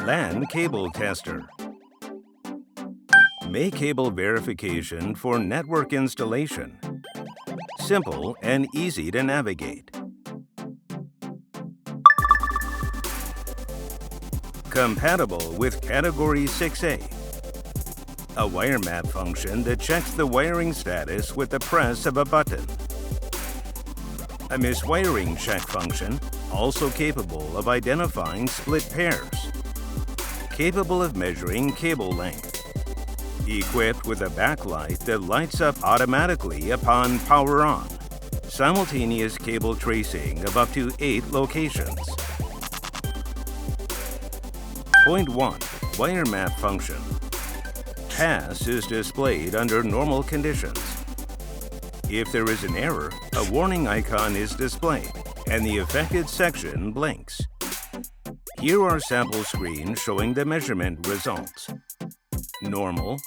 LAN cable tester. May cable verification for network installation. Simple and easy to navigate. Compatible with Category 6A. A Wiremap function that checks the wiring status with the press of a button. A miswiring check function, also capable of identifying split pairs. Capable of measuring cable length. Equipped with a backlight that lights up automatically upon power on. Simultaneous cable tracing of up to 8 locations. Point 1. Wiremap function. Pass is displayed under normal conditions. If there is an error, a warning icon is displayed, and the affected section blinks. Here are sample screens showing the measurement results. Normal,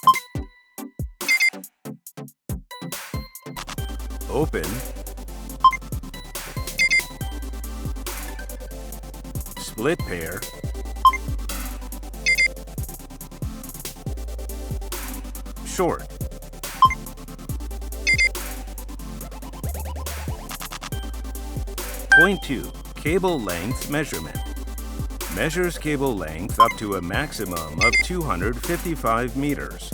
open, split pair, short. Point 2. Cable length measurement. Measures cable length up to a maximum of 255 meters.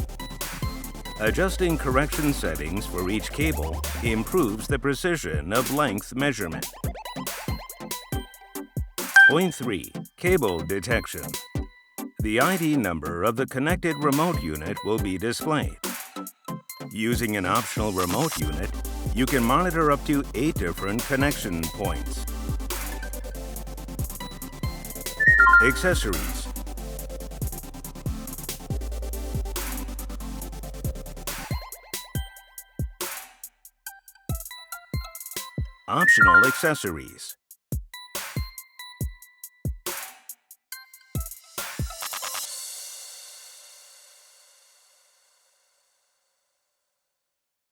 Adjusting correction settings for each cable improves the precision of length measurement. Point 3. Cable detection. The ID number of the connected remote unit will be displayed. Using an optional remote unit, you can monitor up to 8 different connection points. Accessories. Optional accessories.